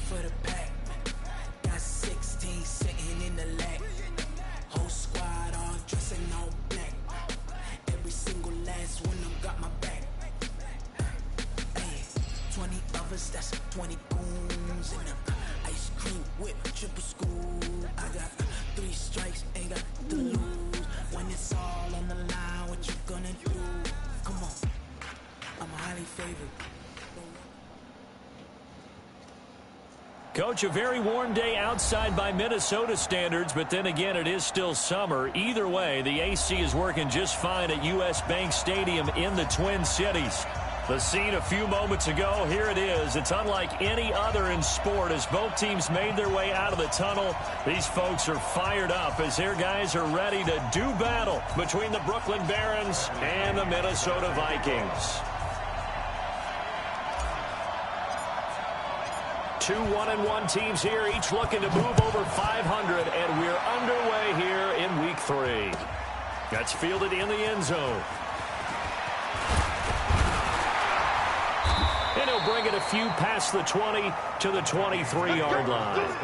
for the pack. Got 16 sitting in the lag. Whole squad all dressing all black. Every single last one of them got my back. Hey, 20 of us, that's 20 goons in them. Ice cream whip, triple scoop. I got 3 strikes, ain't got to lose. When it's all on the line, what you gonna do? Come on, I'm highly favored. Coach, a very warm day outside by Minnesota standards, but then again, it is still summer. Either way, the AC is working just fine at U.S. Bank Stadium in the Twin Cities. The scene a few moments ago, here it is. It's unlike any other in sport as both teams made their way out of the tunnel. These folks are fired up as their guys are ready to do battle between the Brooklyn Barons and the Minnesota Vikings. 2 1-1 teams here, each looking to move over 500, and we're underway here in Week 3. That's fielded in the end zone. And he'll bring it a few past the 20 to the 23-yard line.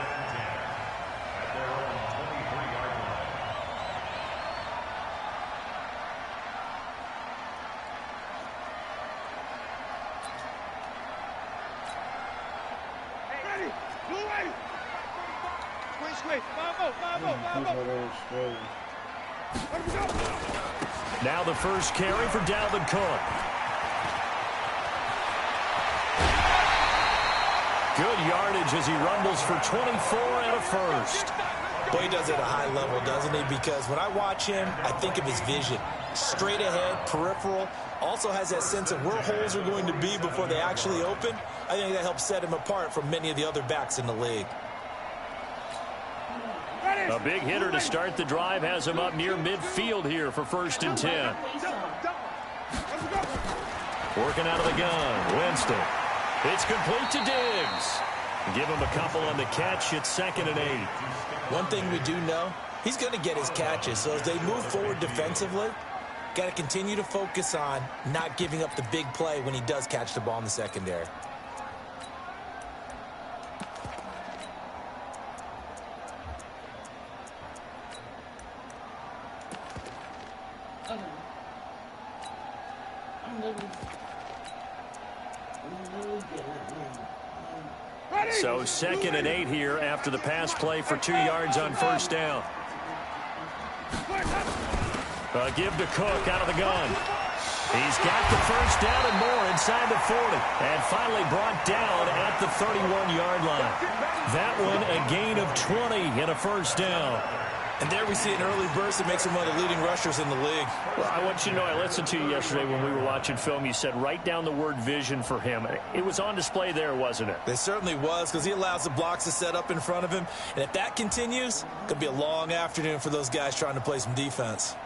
Now the first carry for Dalvin Cook. Good yardage as he rumbles for 24 and a first. Boy, he does it at a high level, doesn't he? Because when I watch him, I think of his vision. Straight ahead, peripheral. Also has that sense of where holes are going to be before they actually open. I think that helps set him apart from many of the other backs in the league. A big hitter to start the drive has him up near midfield here for 1st and 10. Working out of the gun, Winston. It's complete to Diggs. Give him a couple on the catch. It's 2nd and 8. One thing we do know, he's going to get his catches. So as they move forward defensively, got to continue to focus on not giving up the big play when he does catch the ball in the secondary. So 2nd and 8 here after the pass play for 2 yards on 1st down. Give to Cook out of the gun. He's got the 1st down and more inside the 40. And finally brought down at the 31-yard line. That one a gain of 20 and a 1st down. And there we see an early burst that makes him one of the leading rushers in the league. Well, I want you to know, I listened to you yesterday when we were watching film. You said write down the word vision for him. It was on display there, wasn't it? It certainly was, because he allows the blocks to set up in front of him. And if that continues, it could be a long afternoon for those guys trying to play some defense.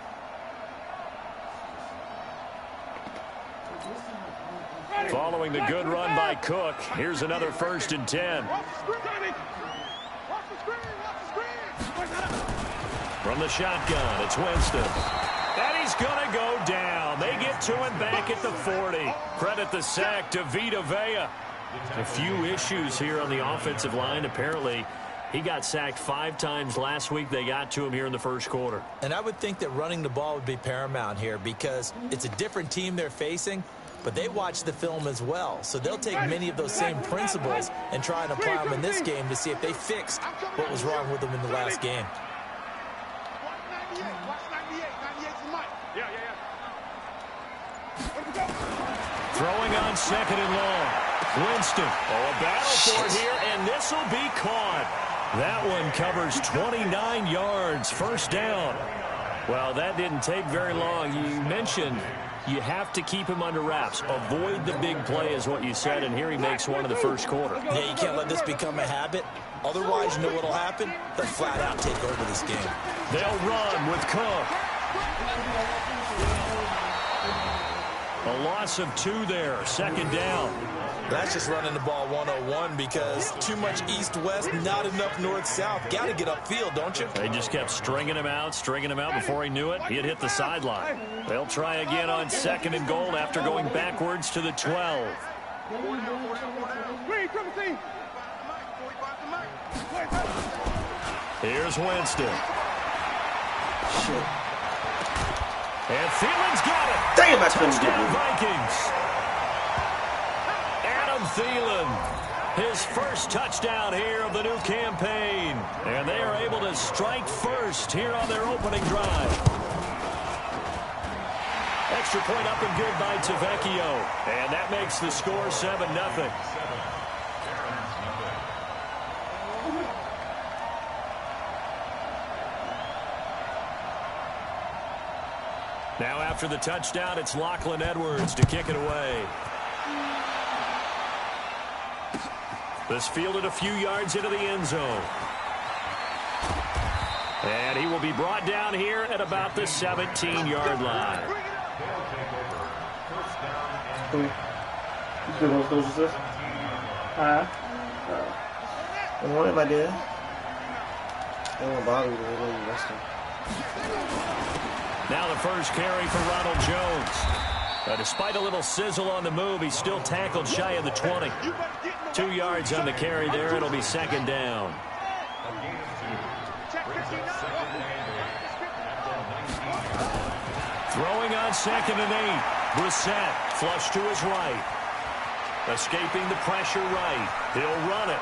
Following the good run by Cook, here's another 1st and 10. From the shotgun, it's Winston. And he's going to go down. They get to him back at the 40. Credit the sack to Vita Vea. A few issues here on the offensive line. Apparently, he got sacked 5 times last week. They got to him here in the 1st quarter. And I would think that running the ball would be paramount here because it's a different team they're facing, but they watch the film as well. So they'll take many of those same principles and try and apply them in this game to see if they fixed what was wrong with them in the last game. Throwing on 2nd and long. Winston. Oh, a battle for it here, and this will be caught. That one covers 29 yards. 1st down. Well, that didn't take very long. You mentioned you have to keep him under wraps. Avoid the big play is what you said, and here he makes one in the 1st quarter. Yeah, you can't let this become a habit. Otherwise, you know what will happen? They'll flat out take over this game. They'll run with Cook. A loss of 2 there. 2nd down. That's just running the ball 101 because too much east-west, not enough north-south. Got to get upfield, don't you? They just kept stringing him out before he knew it. He had hit the sideline. They'll try again on 2nd and goal after going backwards to the 12. Here's Winston. Shit. And Thielen's got it. Damn, I couldn't get it. Vikings. Adam Thielen, his first touchdown here of the new campaign. And they are able to strike first here on their opening drive. Extra point up and good by Tavecchio. And that makes the score 7-0. Now after the touchdown, it's Lachlan Edwards to kick it away. This fielded a few yards into the end zone. And he will be brought down here at about the 17-yard line. You still want to assist? I want it, my dear. They won't bother you. They won't rest him. Now the first carry for Ronald Jones. Despite a little sizzle on the move, he's still tackled shy of the 20. 2 yards on the carry there. It'll be second down. Throwing on 2nd and 8. Brissett flush to his right. Escaping the pressure right. He'll run it.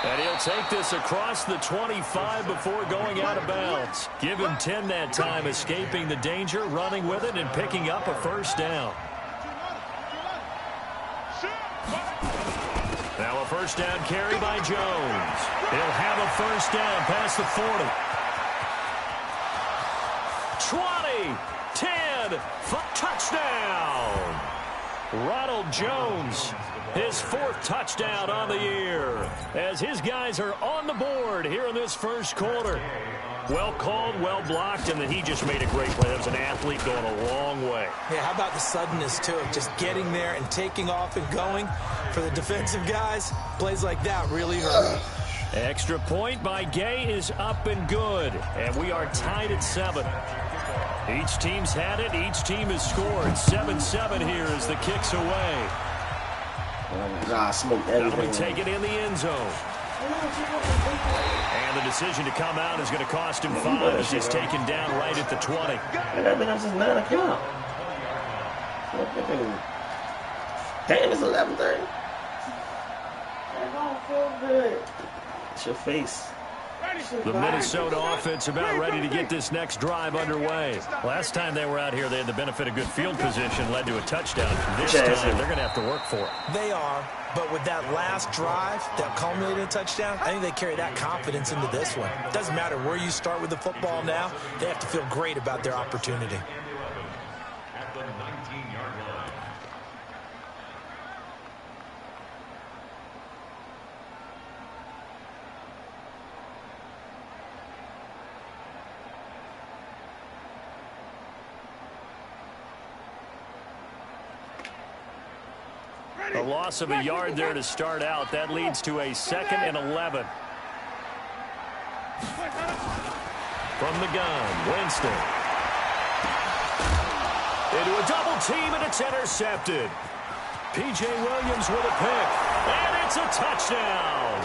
And he'll take this across the 25 before going out of bounds. Give him 10 that time, escaping the danger, running with it, and picking up a first down. Now a first down carry by Jones. He'll have a first down past the 40. 20, 10, touchdown. Ronald Jones, his 4th touchdown on the year, as his guys are on the board here in this first quarter. Well called, well blocked, and then he just made a great play. That was an athlete going a long way. Yeah, how about the suddenness, too, of just getting there and taking off and going for the defensive guys? Plays like that really hurt. Extra point by Gay is up and good, and we are tied at 7. Each team's had it. Each team has scored. 7-7 here as the kick's away. That'll be taken in the end zone. And the decision to come out is going to cost him 5 as he's taken down right at the 20. I've been up since 9 o'clock. Damn, it's 11:30. I don't feel good. It's your face. The Minnesota offense about ready to get this next drive underway. Last time they were out here, they had the benefit of good field position, led to a touchdown. This time, they're going to have to work for it. They are, but with that last drive that culminated in a touchdown, I think they carry that confidence into this one. It doesn't matter where you start with the football now. They have to feel great about their opportunity. At the 19-yard line. A loss of a yard there to start out. That leads to a 2nd and 11. From the gun, Winston. Into a double team, and it's intercepted. P.J. Williams with a pick, and it's a touchdown.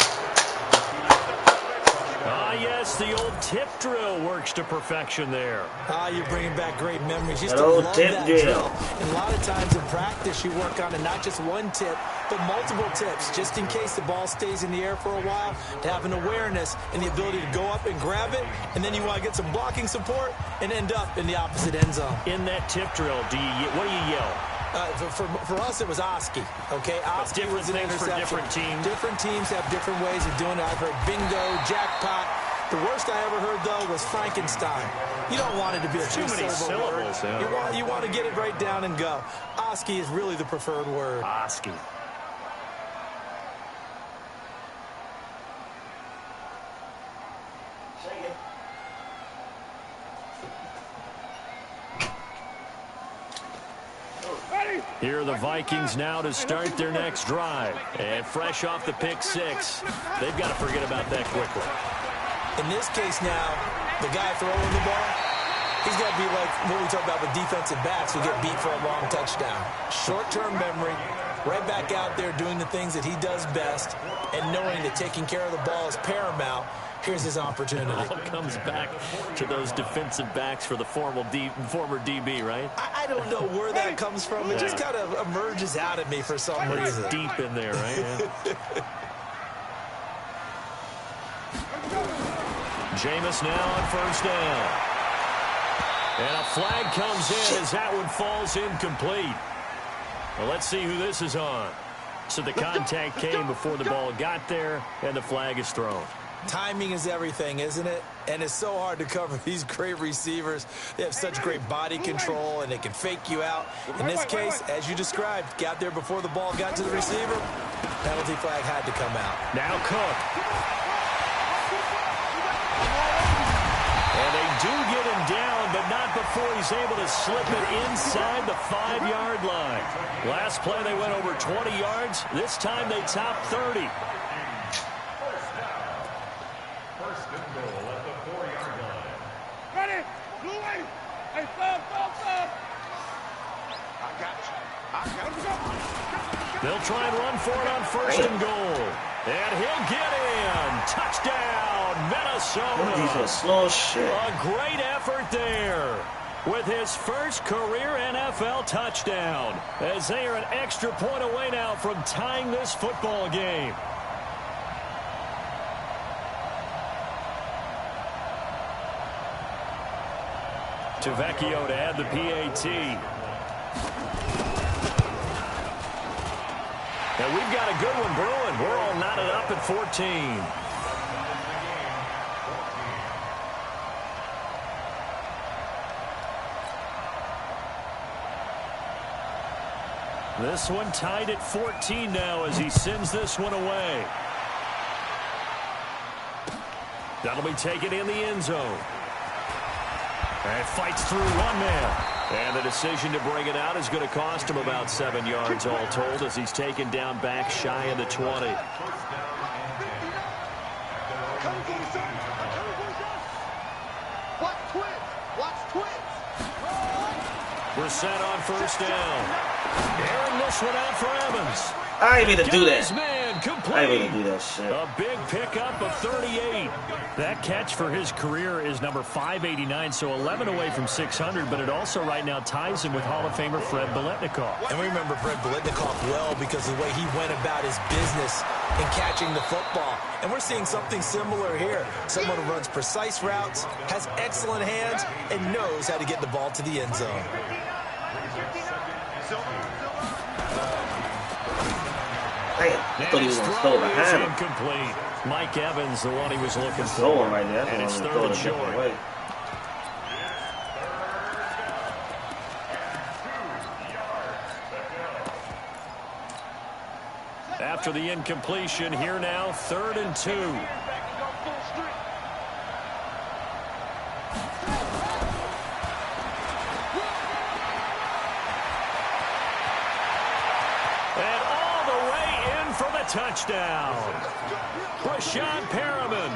Yes, the old tip drill works to perfection there. You're bringing back great memories. You used to love that drill. And a lot of times in practice, you work on it, not just one tip, but multiple tips, just in case the ball stays in the air for a while, to have an awareness and the ability to go up and grab it, and then you want to get some blocking support and end up in the opposite end zone. In that tip drill, what do you yell? For us, it was Oski. Okay, Oski was an interception. For different teams. Different teams have different ways of doing it. I've heard bingo, jackpot. The worst I ever heard, though, was Frankenstein. You don't want it to be a two-syllable word. Yeah. You want to get it right down and go. Oski is really the preferred word. Oski. Here are the Vikings now to start their next drive. And fresh off the pick 6, they've got to forget about that quickly. In this case now, the guy throwing the ball, he's got to be like what we talk about with defensive backs who get beat for a long touchdown. Short-term memory, right back out there doing the things that he does best, and knowing that taking care of the ball is paramount. Here's his opportunity. It all comes back to those defensive backs for the former DB, right? I don't know where that comes from. It just kind of emerges out at me for some reason. Deep in there, right? Yeah. Jameis now on first down. And a flag comes in as that one falls incomplete. Well, let's see who this is on. So the contact came before the ball got there, and the flag is thrown. Timing is everything, isn't it? And it's so hard to cover these great receivers. They have such great body control, and they can fake you out. In this case, as you described, got there before the ball got to the receiver. Penalty flag had to come out. Now Cook. And they do get him down, but not before he's able to slip it inside the 5-yard line. Last play, they went over 20 yards. This time, they topped 30. They'll try and run for it on first and goal. And he'll get in. Touchdown, Minnesota. Defense slow as shit. A great effort there with his first career NFL touchdown, as they are an extra point away now from tying this football game. Tavecchio to add the PAT. And we've got a good one brewing. We're all knotted up at 14. This one tied at 14 now as he sends this one away. That'll be taken in the end zone. And fights through one man. And the decision to bring it out is going to cost him about 7 yards all told, as he's taken down back shy of the 20. Brissett on first down. Airing this one out for Evans. I ain't mean to do that. Man, complete. I ain't mean to do that shit. A big pickup of 38. That catch for his career is number 589, so 11 away from 600, but it also right now ties him with Hall of Famer Fred Biletnikoff. And we remember Fred Biletnikoff well because of the way he went about his business in catching the football. And we're seeing something similar here. Someone who runs precise routes, has excellent hands, and knows how to get the ball to the end zone. Damn, I thought he was going to throw behind him. Incomplete. Mike Evans, the one he was looking for. Throw him right there. And it's third third and and short. short. Way. After the incompletion, here now, 3rd and 2. And all the way in for the touchdown. Breshad Perriman,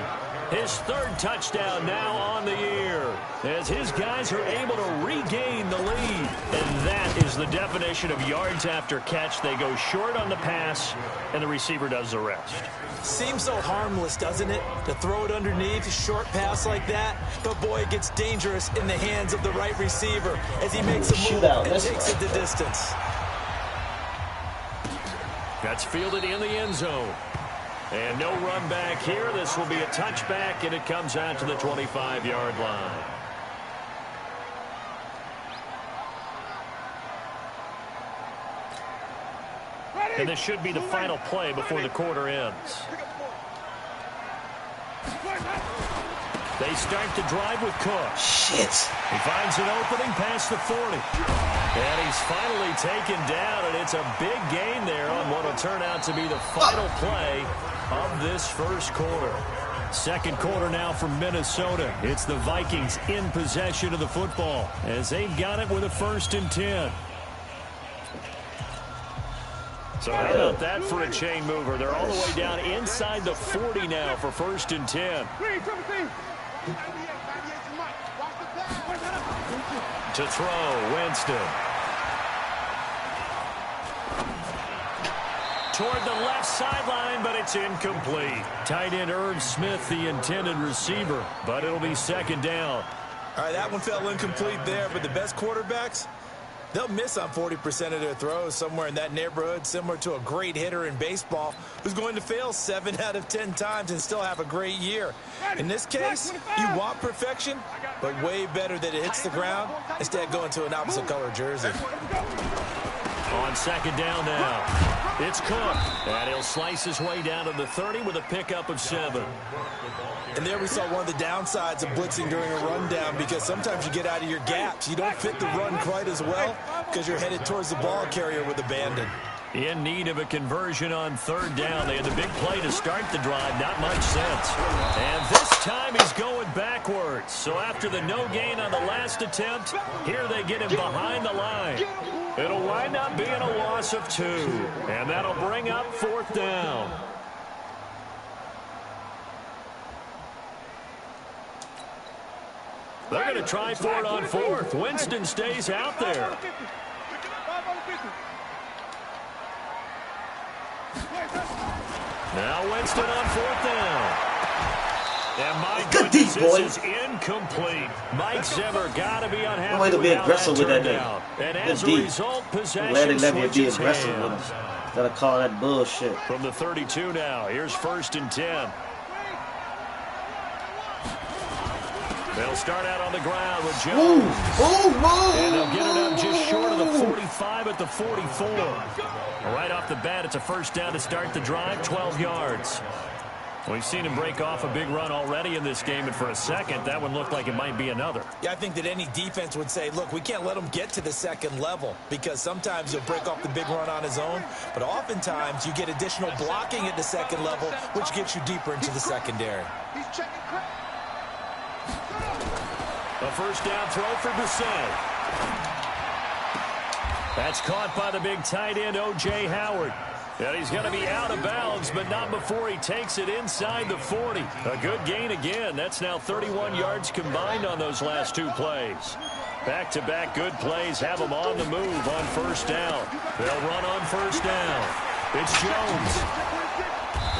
his 3rd touchdown now on the year, as his guys are able to regain the lead. And that is the definition of yards after catch. They go short on the pass, and the receiver does the rest. Seems so harmless, doesn't it, to throw it underneath a short pass like that? But, boy, it gets dangerous in the hands of the right receiver as he makes a move and takes it the distance. That's fielded in the end zone. And no run back here. This will be a touchback, and it comes out to the 25-yard line. And this should be the final play before the quarter ends. They start the drive with Cook. Shit. He finds an opening past the 40. And he's finally taken down, and it's a big gain there on what will turn out to be the final play of this first quarter. Second quarter now from Minnesota. It's the Vikings in possession of the football as they've got it with a 1st and 10. So how about that for a chain mover? They're all the way down inside the 40 now for 1st and 10. To throw, Winston. toward the left sideline, but it's incomplete. Tight end Irv Smith, the intended receiver, but it'll be second down. All right, that one fell incomplete there, but the best quarterbacks, they'll miss on 40% of their throws, somewhere in that neighborhood, similar to a great hitter in baseball who's going to fail 7 out of 10 times and still have a great year. In this case, you want perfection, but way better that it hits the ground instead going to an opposite color jersey. On second down now, it's Cook, and he'll slice his way down to the 30 with a pickup of 7. And there we saw one of the downsides of blitzing during a rundown, because sometimes you get out of your gaps. You don't fit the run quite as well because you're headed towards the ball carrier with abandon. In need of a conversion on third down. They had the big play to start the drive. Not much sense. And this time he's going backwards. So after the no gain on the last attempt, here they get him behind the line. It'll wind up being a loss of 2. And that'll bring up fourth down. They're going to try for it on fourth. Winston stays out there. Now Winston on fourth down. And my goodness, this is incomplete. Mike Zimmer got to be unhappy. Way to be aggressive with that thing. And as a result, possession let me be switches aggressive with him. hands. Gotta call that bullshit. From the 32 now, here's 1st and 10. They'll start out on the ground with Jones. And they'll get it up just short of the 45 at the 44. Right off the bat, it's a first down to start the drive, 12 yards. We've seen him break off a big run already in this game, and for a second, that one looked like it might be another. Yeah, I think that any defense would say, look, we can't let him get to the second level, because sometimes he'll break off the big run on his own, but oftentimes you get additional blocking at the second level, which gets you deeper into the secondary. A first down throw for Bissett. That's caught by the big tight end, O.J. Howard. And he's going to be out of bounds, but not before he takes it inside the 40. A good gain again. That's now 31 yards combined on those last 2 plays. Back-to-back good plays have them on the move on first down. They'll run on first down. It's Jones.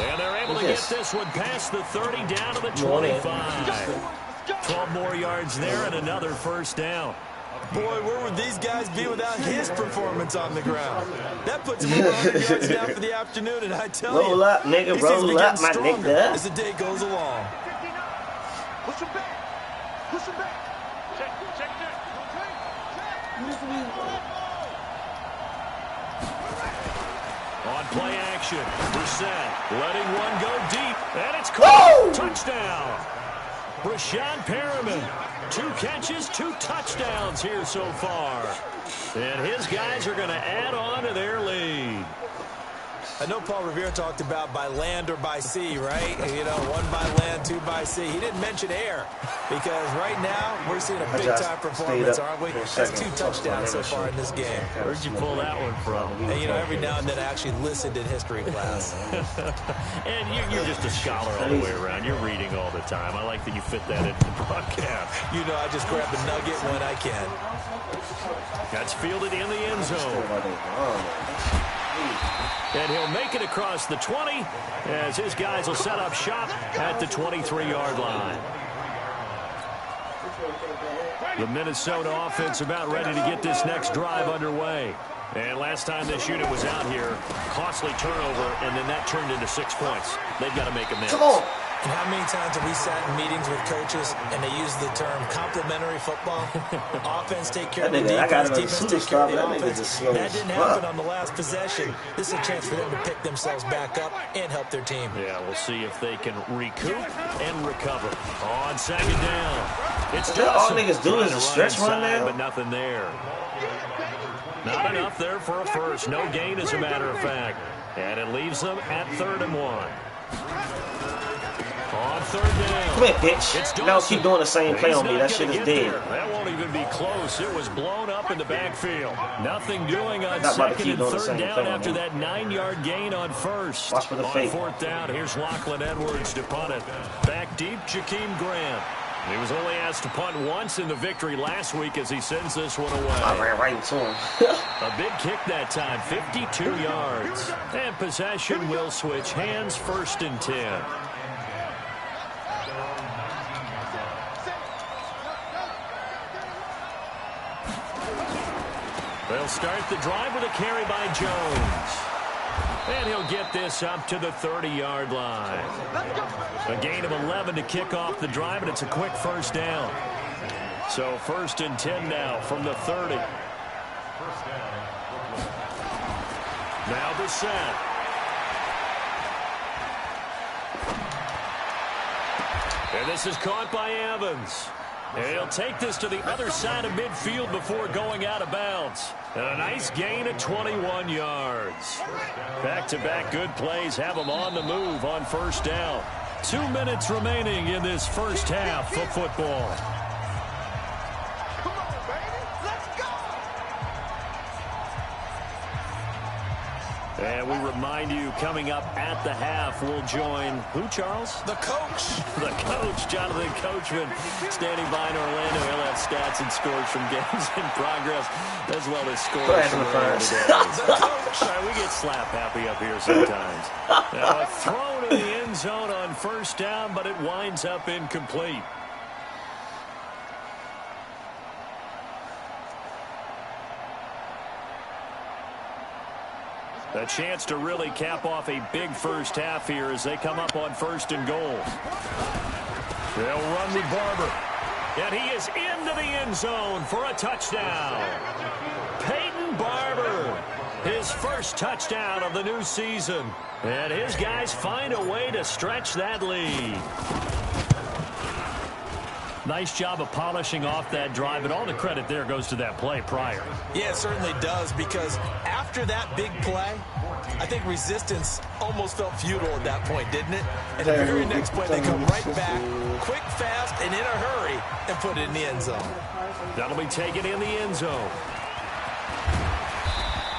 And they're able to get this one past the 30 down to the 25. 12 more yards there and another first down. Boy, where would these guys be without his performance on the ground? That puts him over 100 yards now for the afternoon, and I tell you, roll up, nigga, he seems to be roll up, getting my stronger nigga. as the day goes along. Push him back. Push him back. Check. On play action, Brissett letting one go deep, and it's caught. Touchdown. Breshad Perriman, 2 catches, 2 touchdowns here so far. And his guys are going to add on to their lead. I know Paul Revere talked about by land or by sea, right? You know, 1 by land, 2 by sea. He didn't mention air, because right now we're seeing a big-time performance, aren't we? That's 2 touchdowns so far in this game. Where'd you pull that one from? And, you know, every now and then I actually listened in history class. And you're just a scholar all the way around. You're reading all the time. I like that you fit that into the broadcast. You know, I just grab a nugget when I can. That's fielded in the end zone. And he'll make it across the 20 as his guys will set up shop at the 23-yard line. The Minnesota offense about ready to get this next drive underway. And last time this unit was out here, costly turnover, and then that turned into 6 points. They've got to make amends. Come on. And how many times have we sat in meetings with coaches and they use the term complementary football? Offense take care of the defense, defense take care of the offense. That didn't happen on the last possession. This is a chance for them to pick themselves back up and help their team. Yeah, we'll see if they can recoup and recover. On second down, it's all niggas do is a stretch run now? But nothing there. Not enough there for a first. No gain, as a matter of fact. And it leaves them at 3rd and 1. On third down. Come here, bitch. Now keep doing the same play on me. That shit is dead. That won't even be close. It was blown up in the backfield. Nothing doing on Not about to second keep and doing the third same down play on after me. that 9-yard gain on first. Watch for the on fake. fourth down, here's Lachlan Edwards to punt it. Back deep, Jakeem Grant. He was only asked to punt once in the victory last week as he sends this one away. I ran right into him. A big kick that time, 52 yards. And possession will switch hands, 1st and 10. They'll start the drive with a carry by Jones. And he'll get this up to the 30-yard line. A gain of 11 to kick off the drive, and it's a quick 1st down. So 1st and 10 now from the 30. Now the set. And this is caught by Evans. And he'll take this to the other side of midfield before going out of bounds. And a nice gain of 21 yards. Back-to-back good plays have them on the move on 1st down. 2 minutes remaining in this 1st half of football. Come on, baby. Let's go. And we remind you, coming up at the half, we'll join who, Charles? The coach. The coach, Jonathan Coachman, standing by in Orlando. He'll have stats and scores from games in progress, as well as scores from around the days. Sorry, we get slap happy up here sometimes. Now, a throw to the end zone on 1st down, but it winds up incomplete. A chance to really cap off a big 1st half here as they come up on 1st and goal. They'll run with Barber. And he is into the end zone for a touchdown. Peyton Barber, his 1st touchdown of the new season. And his guys find a way to stretch that lead. Nice job of polishing off that drive, but all the credit there goes to that play prior. Yeah, it certainly does, because after that big play, I think resistance almost felt futile at that point, didn't it? And the very next play, they come right back, quick, fast, and in a hurry, and put it in the end zone. That'll be taken in the end zone.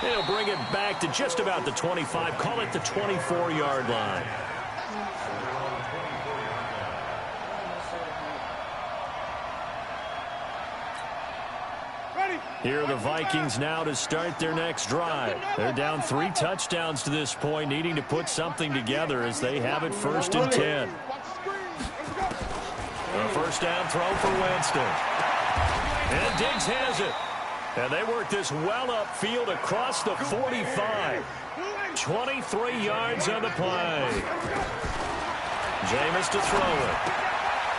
They'll bring it back to just about the 25, call it the 24-yard line. Here are the Vikings now to start their next drive. They're down 3 touchdowns to this point, needing to put something together as they have it 1st and 10. A 1st down throw for Winston. And Diggs has it. And they work this well upfield across the 45. 23 yards on the play. Jameis to throw it.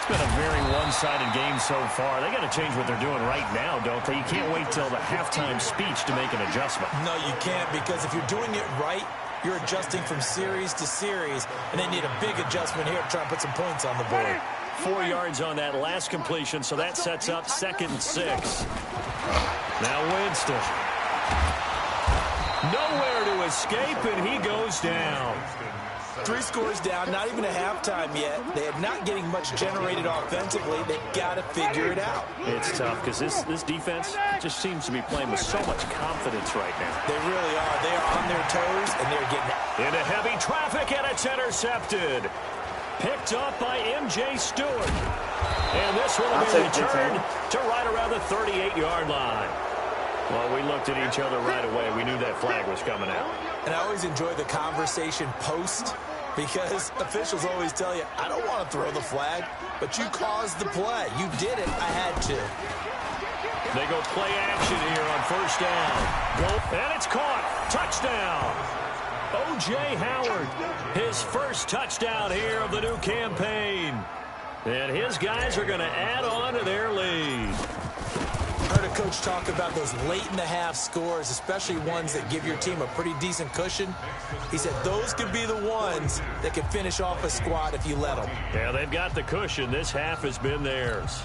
It's been a very one-sided game so far. They got to change what they're doing right now, don't they? You can't wait till the halftime speech to make an adjustment. No, you can't, because if you're doing it right, you're adjusting from series to series, and they need a big adjustment here to try and put some points on the board. 4 yards on that last completion, so that sets up 2nd and 6. Now Winston. Nowhere to escape, and he goes down. 3 scores down, not even a halftime yet. They are not getting much generated offensively. They've got to figure it out. It's tough because this defense just seems to be playing with so much confidence right now. They really are. They are on their toes, and they're getting it. Into heavy traffic, and it's intercepted. Picked up by M.J. Stewart. And this one will be returned to right around the 38-yard line. Well, we looked at each other right away. We knew that flag was coming out. And I always enjoy the conversation post, because officials always tell you, I don't want to throw the flag, but you caused the play. You did it. I had to. They go play action here on 1st down. And it's caught. Touchdown. O.J. Howard, his 1st touchdown here of the new campaign. And his guys are going to add on to their lead. I heard a coach talk about those late-in-the-half scores, especially ones that give your team a pretty decent cushion. He said those could be the ones that can finish off a squad if you let them. Yeah, they've got the cushion. This half has been theirs.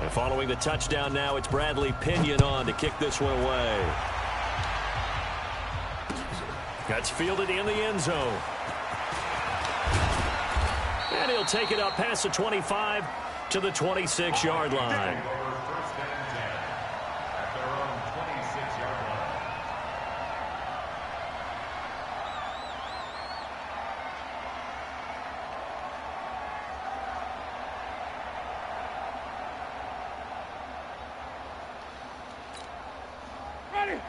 And following the touchdown now, it's Bradley Pinion on to kick this one away. That's fielded in the end zone. And he'll take it up past the 25 to the 26-yard line.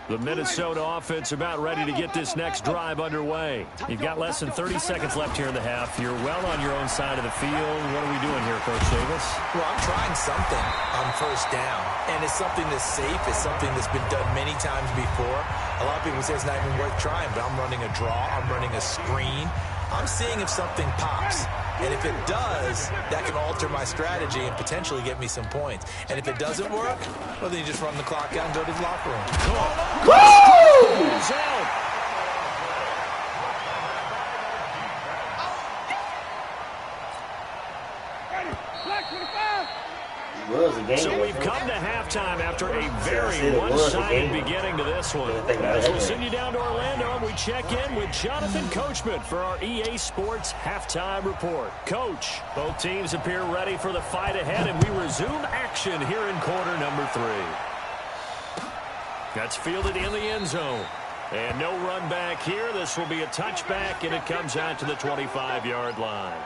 The Minnesota offense about ready to get this next drive underway. You've got less than 30 seconds left here in the half. You're well on your own side of the field. What are we doing here, Coach Davis? Well, I'm trying something on first down, and it's something that's safe. It's something that's been done many times before. A lot of people say it's not even worth trying, but I'm running a draw. I'm running a screen. I'm seeing if something pops. And if it does, that can alter my strategy and potentially get me some points. And if it doesn't work, well, then you just run the clock out and go to the locker room. So we've come to halftime after a very one-sided beginning to this one. As we'll send you down to Orlando, and we check in with Jonathan Coachman for our EA Sports Halftime Report. Coach, both teams appear ready for the fight ahead, and we resume action here in quarter number 3. That's fielded in the end zone. And no run back here. This will be a touchback, and it comes out to the 25-yard line.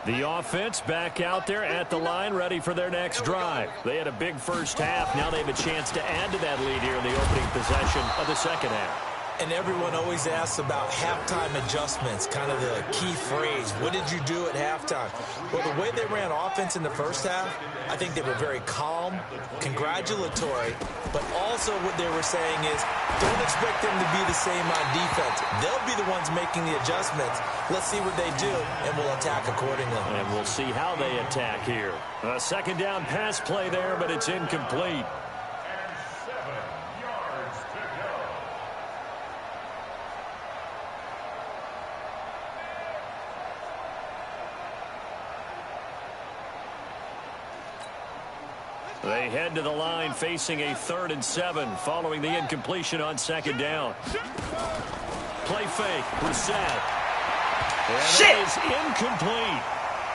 The offense back out there at the line, ready for their next drive. They had a big first half. Now they have a chance to add to that lead here in the opening possession of the second half. And everyone always asks about halftime adjustments, kind of the key phrase. What did you do at halftime? Well, the way they ran offense in the first half, I think they were very calm, congratulatory, but also what they were saying is don't expect them to be the same on defense. They'll be the ones making the adjustments. Let's see what they do, and we'll attack accordingly. And we'll see how they attack here. A second down pass play there, but it's incomplete. They head to the line facing a 3rd and 7 following the incompletion on second down. Play fake. Brissett. And it is incomplete.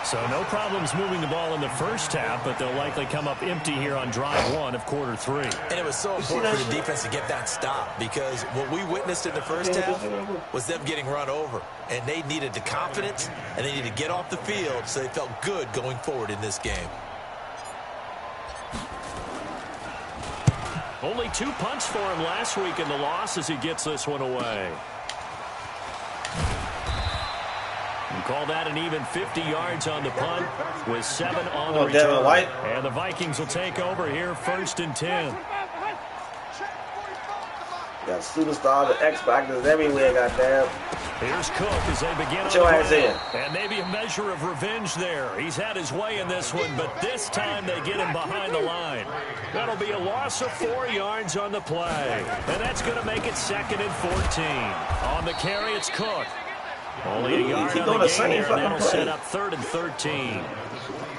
So no problems moving the ball in the first half, but they'll likely come up empty here on drive 1 of quarter 3. And it was so important for the defense to get that stop because what we witnessed in the first half was them getting run over. And they needed the confidence, and they needed to get off the field so they felt good going forward in this game. Only 2 punts for him last week in the loss as he gets this one away. And call that an even 50 yards on the punt with 7 on the return. And the Vikings will take over here 1st and 10. Got superstars and X-Factors everywhere, goddamn. Here's Cook as they begin Put your on hands the in. ground. And maybe a measure of revenge there. He's had his way in this one, but this time they get him behind the line. That'll be a loss of 4 yards on the play. And that's going to make it 2nd and 14. On the carry, it's Cook. Only a yard on the gain here, and that'll set up 3rd and 13.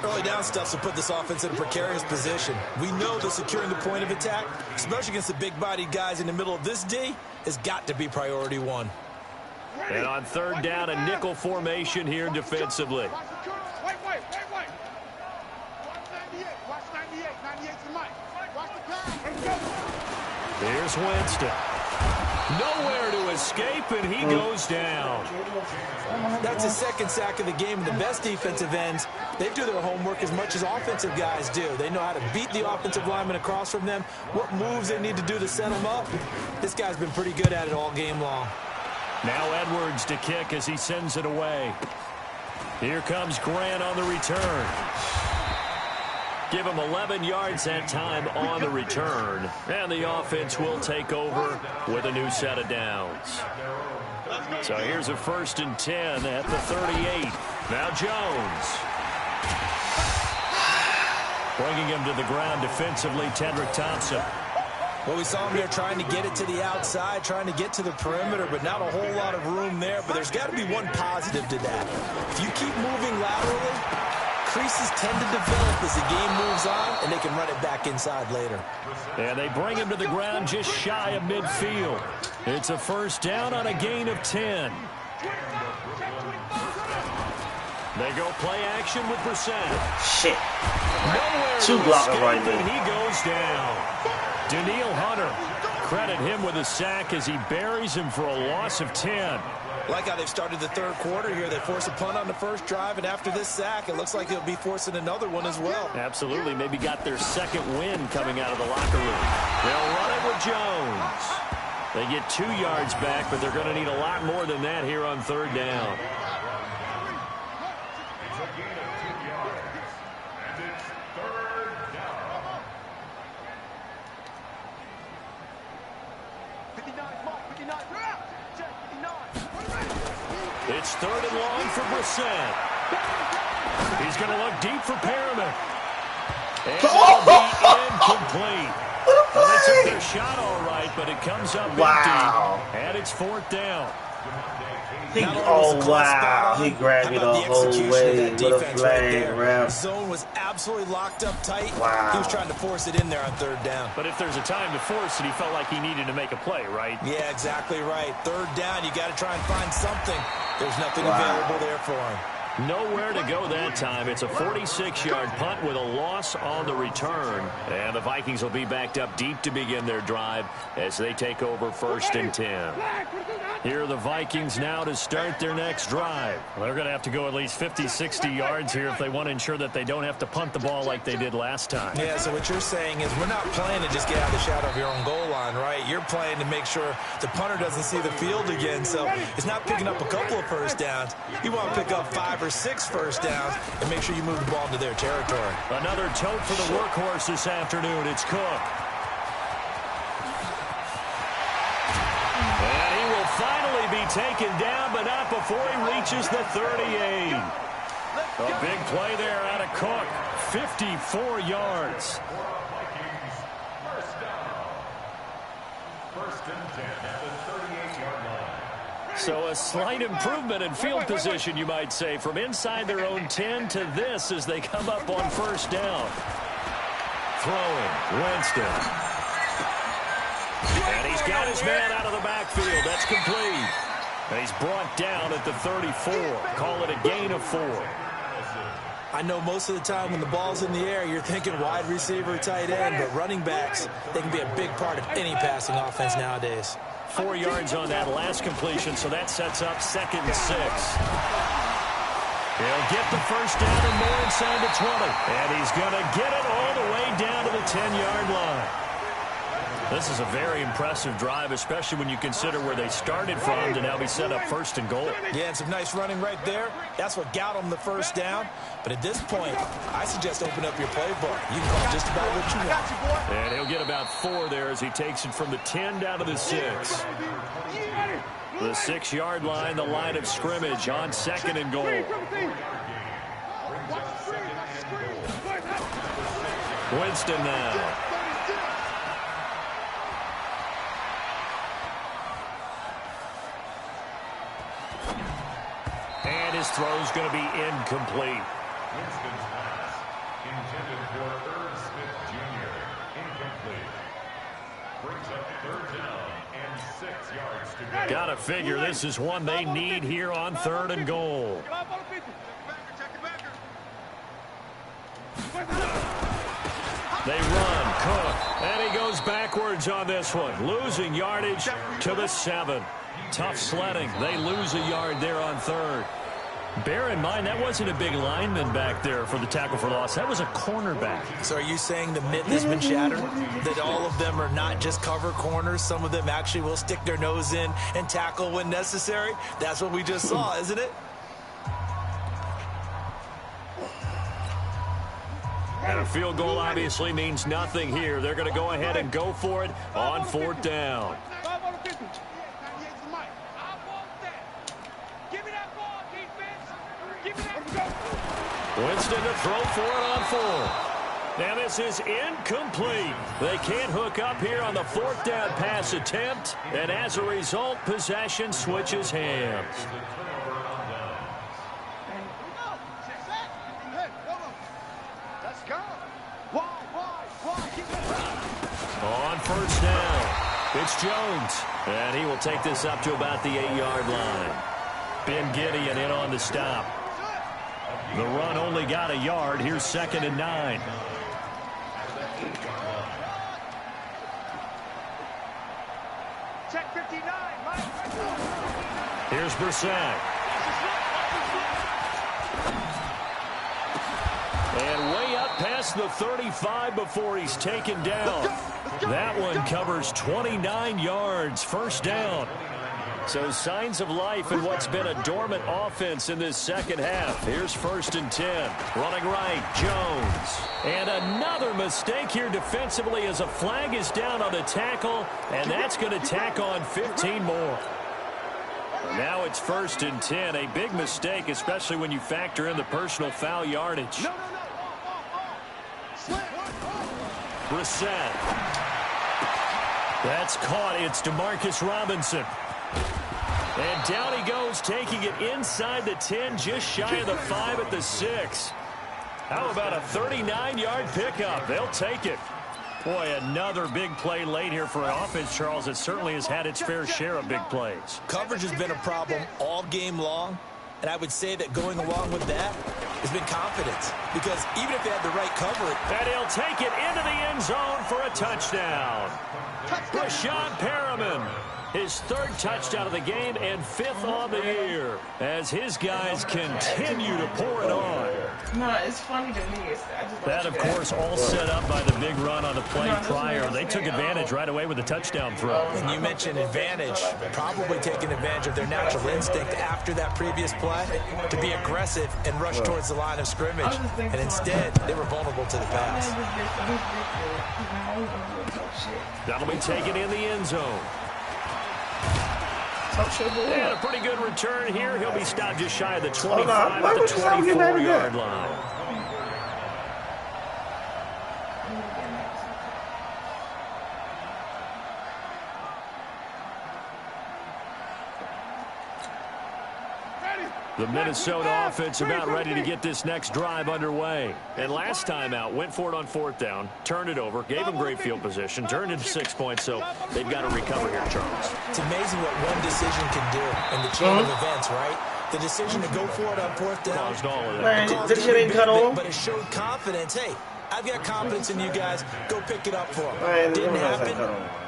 Early down stuff to put this offense in a precarious position. We know that securing the point of attack, especially against the big-bodied guys in the middle of this D, has got to be priority 1. And on 3rd down, a nickel formation here defensively. Wait. Watch 98. Watch 98. 98's the mic. Watch the pass. Here's Winston. Nowhere to escape, and he goes down. That's his 2nd sack of the game. The best defensive ends, they do their homework as much as offensive guys do. They know how to beat the offensive lineman across from them, what moves they need to do to set them up. This guy's been pretty good at it all game long. Now Edwards to kick as he sends it away. Here comes Grant on the return. Give him 11 yards that time on the return. And the offense will take over with a new set of downs. So here's a 1st and 10 at the 38. Now Jones. Bringing him to the ground defensively, Tedrick Thompson. Well, we saw him there trying to get it to the outside, trying to get to the perimeter, but not a whole lot of room there. But there's got to be one positive to that. If you keep moving laterally, creases tend to develop as the game moves on, and they can run it back inside later. And they bring him to the ground just shy of midfield. It's a 1st down on a gain of 10. They go play action with Brissett. Shit. Nowhere Two to blockers escape, right and there. he goes down. Danielle Hunter, credit him with a sack as he buries him for a loss of 10. Like how they've started the third quarter here. They force a punt on the first drive, and after this sack, it looks like they'll be forcing another one as well. Absolutely. Maybe got their second win coming out of the locker room. They'll run it with Jones. They get 2 yards back, but they're going to need a lot more than that here on third down. It's a gain of 2 yards. And it's third down. 59. It's third and long for Brissett. He's going to look deep for Perriman. And it'll be incomplete. Well, they took their shot all right, but it comes up empty. And it's fourth down. Wow. He grabbed me the whole way. What a flag, ref. Zone was absolutely locked up tight. Wow. He was trying to force it in there on third down. But if there's a time to force it, he felt like he needed to make a play, right? Yeah, exactly right. Third down, you got to try and find something. There's nothing available there for him. Nowhere to go that time. It's a 46-yard punt with a loss on the return. And the Vikings will be backed up deep to begin their drive as they take over first and 10. Here are the Vikings now to start their next drive. Well, they're going to have to go at least 50, 60 yards here if they want to ensure that they don't have to punt the ball like they did last time. Yeah, so what you're saying is we're not playing to just get out of the shadow of your own goal line, right? You're playing to make sure the punter doesn't see the field again. So it's not picking up a couple of first downs. You want to pick up 5 or 6 first downs and make sure you move the ball into their territory. Another tote for the workhorse this afternoon. It's Cook. And he will finally be taken down, but not before he reaches the 38. A big play there out of Cook. 54 yards. First and 10 at the 38-yard line. So a slight improvement in field position, you might say, from inside their own 10 to this as they come up on first down. Throwing, Winston. And he's got his man out of the backfield. That's complete. And he's brought down at the 34. Call it a gain of 4. I know most of the time when the ball's in the air, you're thinking wide receiver, tight end, but running backs, they can be a big part of any passing offense nowadays. 4 yards on that last completion, so that sets up second and 6. He'll get the first down and more inside the 20. And he's going to get it all the way down to the 10-yard line. This is a very impressive drive, especially when you consider where they started from to now be set up first and goal. Yeah, and some nice running right there. That's what got them the first down. But at this point, I suggest open up your playbook. You can call just about what you want. And he'll get about 4 there as he takes it from the 10 down to the 6. The 6-yard line, the line of scrimmage on second and goal. Winston now. And his throw's going to be incomplete. Winston's pass intended for Irv Smith Jr. Incomplete. Brings up third down and 6 yards to go. Gotta figure this is one they need here on third and goal. They run, Cook, and he goes backwards on this one, losing yardage to the 7. Tough sledding. They lose a yard there on third. Bear in mind, that wasn't a big lineman back there for the tackle for loss. That was a cornerback. So are you saying the myth has been shattered? That all of them are not just cover corners? Some of them actually will stick their nose in and tackle when necessary? That's what we just saw, isn't it? And a field goal obviously means nothing here. They're going to go ahead and go for it on fourth down. Winston to throw for it on 4. Now this is incomplete. They can't hook up here on the fourth down pass attempt. And as a result, possession switches hands. On first down, it's Jones. And he will take this up to about the 8-yard line. Ben Gideon in on the stop. The run only got a yard. Here's 2nd and 9. Check 59, Mike. Here's Brissett. And way up past the 35 before he's taken down. That one covers 29 yards. First down. So signs of life in what's been a dormant offense in this second half. Here's 1st and 10. Running right, Jones. And another mistake here defensively as a flag is down on the tackle. And that's going to tack on 15 more. Now it's 1st and 10. A big mistake, especially when you factor in the personal foul yardage. Brissett. That's caught. It's Demarcus Robinson. And down he goes, taking it inside the 10, just shy of the 5 at the 6. How about a 39-yard pickup? They'll take it. Boy, another big play late here for an offense, Charles, that certainly has had its fair share of big plays. Coverage has been a problem all game long, and I would say that going along with that has been confidence, because even if they had the right coverage. And he'll take it into the end zone for a touchdown. Breshad Perriman. His 3rd touchdown of the game and 5th on the year as his guys continue to pour it on. No, it's funny to me. That, of course, all set up by the big run on the play prior. They took advantage right away with the touchdown throw. And you mentioned advantage, probably taking advantage of their natural instinct after that previous play to be aggressive and rush towards the line of scrimmage. And instead, they were vulnerable to the pass. That'll be taken in the end zone. And a pretty good return here. He'll be stopped just shy of the 25 at the 24-yard line. The Minnesota offense about ready to get this next drive underway. And last time out, went for it on 4th down, turned it over, gave them great field position, turned into 6 points, so they've got to recover here, Charles. It's amazing what one decision can do in the chain of events, right? The decision to go for it on 4th down. Caused all of that. Man, this shit ain't cut on. But it showed confidence. Hey, I've got confidence in you guys. Go pick it up for them. Didn't happen.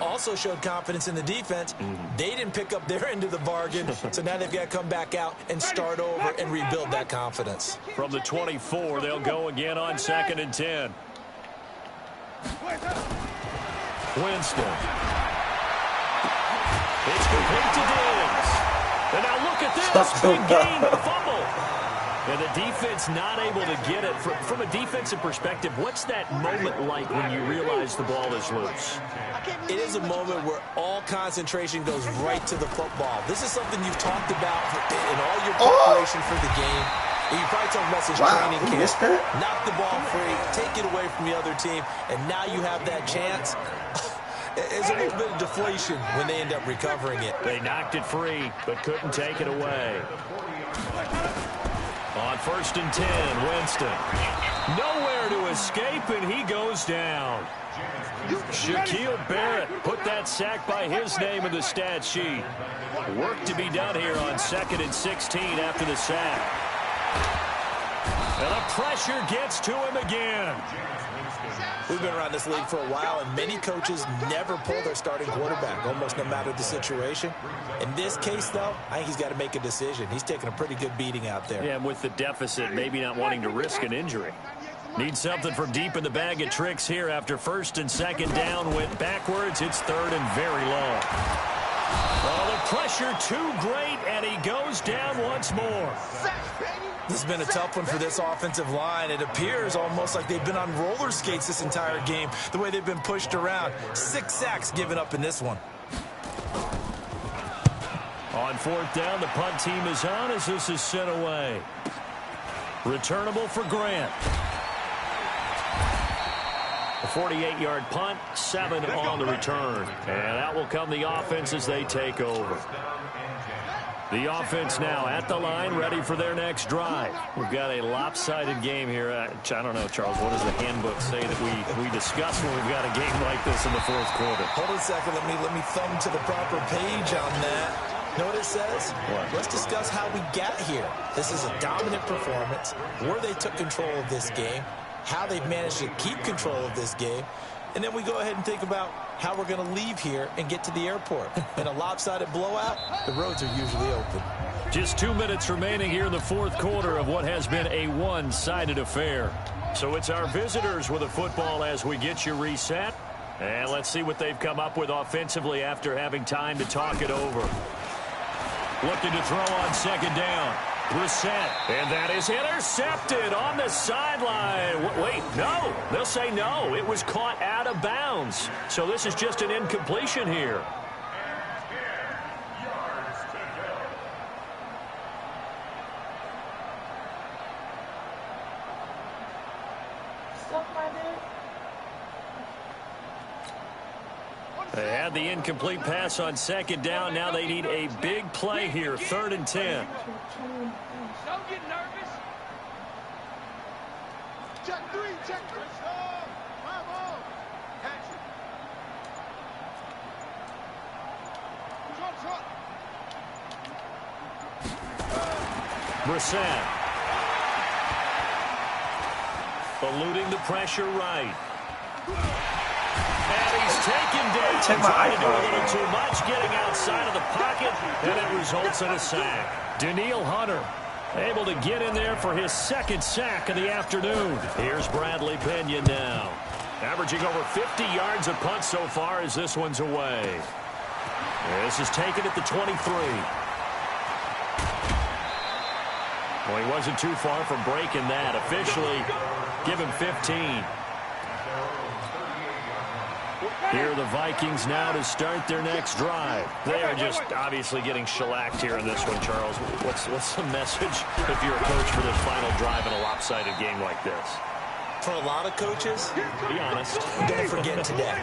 Also showed confidence in the defense. They didn't pick up their end of the bargain, so now they've got to come back out and start over and rebuild that confidence. From the 24, they'll go again on 2nd and 10. Winston. It's complete to Diggs. And now look at this. Big gain, the fumble. And the defense not able to get it. From a defensive perspective, what's that moment like when you realize the ball is loose? It is a moment where all concentration goes right to the football. This is something you've talked about in all your preparation for the game. And you probably talked about since training camp. Knock the ball free, take it away from the other team, and now you have that chance. There's a little bit of deflation when they end up recovering it. They knocked it free, but couldn't take it away. On 1st and 10, Winston. Nowhere to escape, and he goes down. Shaquille Barrett put that sack by his name in the stat sheet. Work to be done here on 2nd and 16 after the sack. And the pressure gets to him again. We've been around this league for a while, and many coaches never pull their starting quarterback, almost no matter the situation. In this case, though, I think he's got to make a decision. He's taking a pretty good beating out there. Yeah, with the deficit, maybe not wanting to risk an injury. Need something from deep in the bag of tricks here after 1st and 2nd down. Went backwards. It's 3rd and very long. Oh, the pressure too great, and he goes down once more. This has been a tough one for this offensive line. It appears almost like they've been on roller skates this entire game, the way they've been pushed around. 6 sacks given up in this one. On 4th down, the punt team is on as this is sent away. Returnable for Grant. A 48-yard punt, 7 on the return. And out will come the offense as they take over. The offense now at the line, ready for their next drive. We've got a lopsided game here. I don't know, Charles, what does the handbook say that we discuss when we've got a game like this in the 4th quarter? Hold on a second. Let me thumb to the proper page on that. You know what it says? Let's discuss how we got here. This is a dominant performance, where they took control of this game, how they've managed to keep control of this game, and then we go ahead and think about how we're going to leave here and get to the airport. In a lopsided blowout, the roads are usually open. Just 2 minutes remaining here in the fourth quarter of what has been a one-sided affair. So it's our visitors with the football as we get you reset. And let's see what they've come up with offensively after having time to talk it over. Looking to throw on second down. Brissett. And that is intercepted on the sideline. Wait, no. They'll say no. It was caught out of bounds. So this is just an incompletion here. They had the incomplete pass on second down. Now they need a big play here, 3rd and 10. Don't get nervous. Check 3, check 3. Come on. Catch it. Brissett. Eluding the pressure right. And he's taken down. Check my Trying to do a iPhone. little too much, getting outside of the pocket, and it results in a sack. Danielle Hunter able to get in there for his 2nd sack of the afternoon. Here's Bradley Pinion now. Averaging over 50 yards a punt so far as this one's away. This is taken at the 23. Well, he wasn't too far from breaking that. Officially, give him 15. Here are the Vikings now to start their next drive. They are just obviously getting shellacked here in this one, Charles. What's the message if you're a coach for this final drive in a lopsided game like this? For a lot of coaches, Be honest. don't forget today.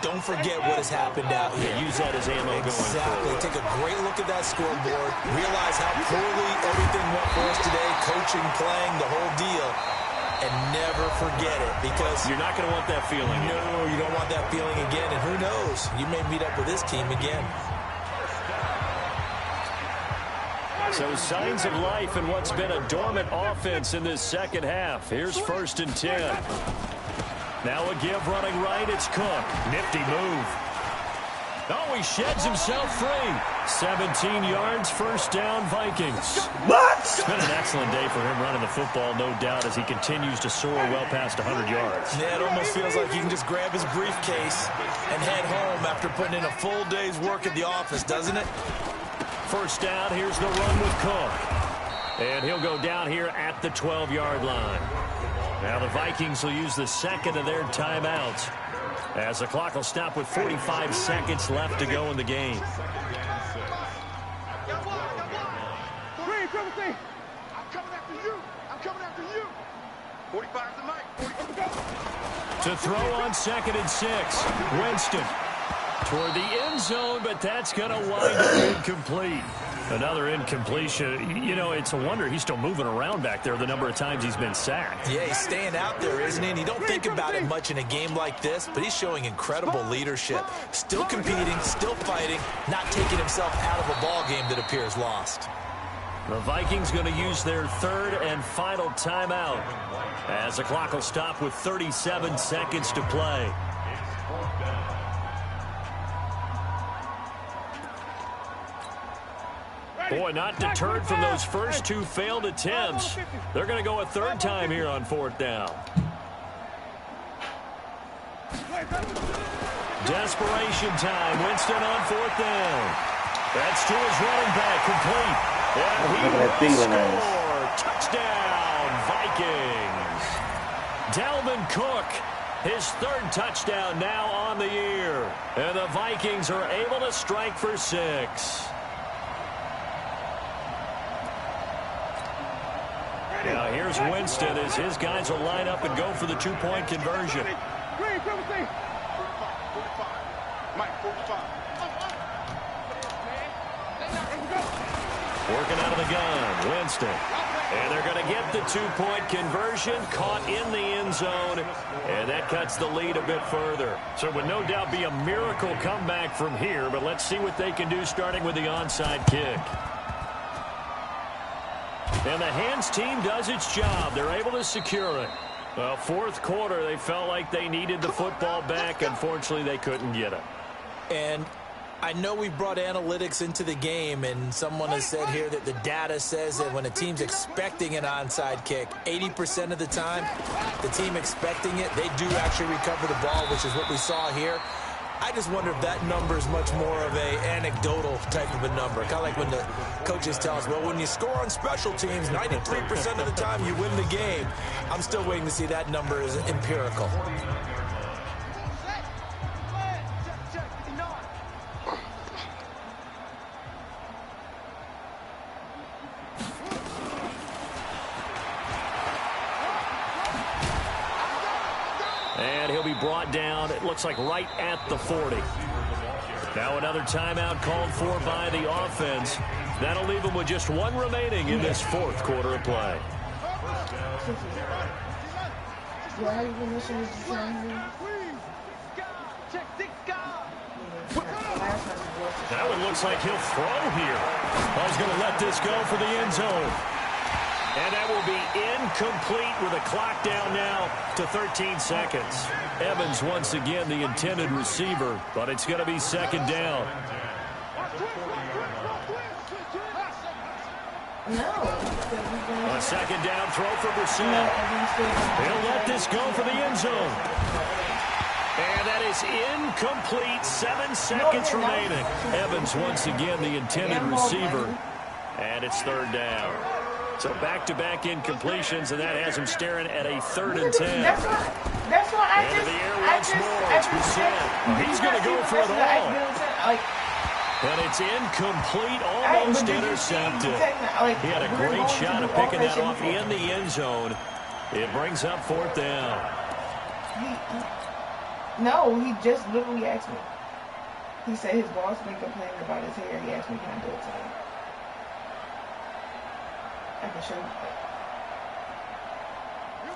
Don't forget what has happened out here. Use that as ammo going Exactly. forward. Take a great look at that scoreboard. Realize how poorly everything went for us today. Coaching, playing, the whole deal. And never forget it, because You're not going to want that feeling. no, you don't want that feeling again. And who knows? You may meet up with this team again. So signs of life in what's been a dormant offense in this second half. Here's 1st and 10. Now a give running right. It's Cook. Nifty move. Oh, he sheds himself free. 17 yards, 1st down, Vikings. What? It's been an excellent day for him running the football, no doubt, as he continues to soar well past 100 yards. Yeah, it almost feels like he can just grab his briefcase and head home after putting in a full day's work at the office, doesn't it? 1st down, here's the run with Cook. And he'll go down here at the 12-yard line. Now the Vikings will use the 2nd of their timeouts, as the clock will stop with 45 seconds left to go in the game. I'm coming after you. I'm coming after you. 45 to Mike. To throw on 2nd and 6, Winston toward the end zone, but that's going to wind up incomplete. Another incompletion. You know, it's a wonder he's still moving around back there the number of times he's been sacked. Yeah, he's staying out there, isn't he? And you don't think about it much in a game like this, but he's showing incredible leadership. Still competing, still fighting, not taking himself out of a ball game that appears lost. The Vikings going to use their 3rd and final timeout, as the clock will stop with 37 seconds to play. Boy, not deterred from those first 2 failed attempts. They're going to go a 3rd time here on 4th down. Desperation time. Winston on 4th down. That's to his running back, complete. And he will score. Touchdown, Vikings. Dalvin Cook, his 3rd touchdown now on the year. And the Vikings are able to strike for 6. Now here's Winston as his guys will line up and go for the 2-point conversion. Mike, 45. Working out of the gun, Winston. And they're going to get the two-point conversion, caught in the end zone, and that cuts the lead a bit further. So it would no doubt be a miracle comeback from here, but let's see what they can do starting with the onside kick. And the hands team does its job. They're able to secure it. Well, fourth quarter, they felt like they needed the football back. Unfortunately, they couldn't get it. And I know we brought analytics into the game, and someone has said here that the data says that when a team's expecting an onside kick, 80% of the time, the team expecting it, they do actually recover the ball, which is what we saw here. I just wonder if that number is much more of a anecdotal type of a number. Kind of like when the coaches tell us, well, when you score on special teams, 93% of the time you win the game. I'm still waiting to see that number is empirical. And he'll be brought down, it looks like right at the 40. Now another timeout called for by the offense. That'll leave them with just one remaining in this fourth quarter of play. Now it looks like he'll throw here. Ball's going to let this go for the end zone. And that will be incomplete with a clock down now to 13 seconds. Evans once again the intended receiver, but it's going to be second down. A second down throw for Brissett. He'll let this go for the end zone. And that is incomplete. 7 seconds remaining. Evans once again the intended receiver. And it's third down. So back-to-back incompletions, and that has him staring at a 3rd and 10. That's why I Into the air once more. It's Brissett. He's going to go for it all. And it's incomplete, almost intercepted. He had a great shot at picking that off in the end zone. It brings up 4th down. No, he just literally asked me. He said his boss been complaining about his hair. He asked me, can I do it today? I can show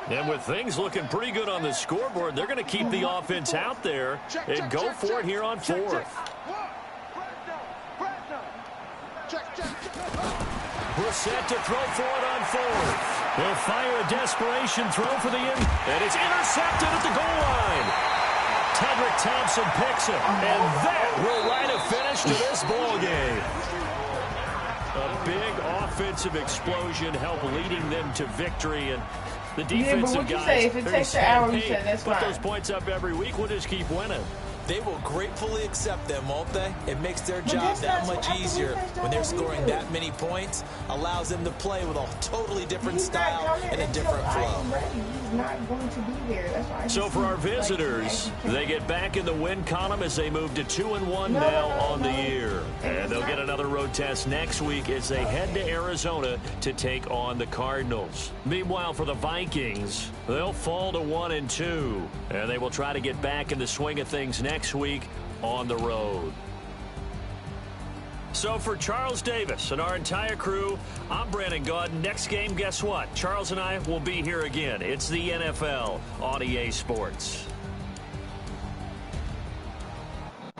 you. And with things looking pretty good on the scoreboard, they're going to keep the offense out there and go for it here on 4th. Brissett to throw for it on 4th. He'll fire a desperation throw for the end, and it's intercepted at the goal line. Tedrick Thompson picks it, and that will write a finish to this ball game. A big offensive explosion helped leading them to victory, and the defensive guys, say? If it takes an hour, you said that's put fine. those points up every week, we'll just keep winning. They will gratefully accept them, won't they? It makes their job that much easier when they're scoring that many points. Allows them to play with a totally different style and a different flow. He's not going to be there. That's why. So for our visitors, they get back in the win column as they move to 2-1 now on the year. And they'll get another road test next week as they head to Arizona to take on the Cardinals. Meanwhile, for the Vikings, they'll fall to 1-2. And they will try to get back in the swing of things next week on the road. So for Charles Davis and our entire crew, I'm Brandon Gaudin. Next game, guess what? Charles and I will be here again. It's the NFL on EA Sports.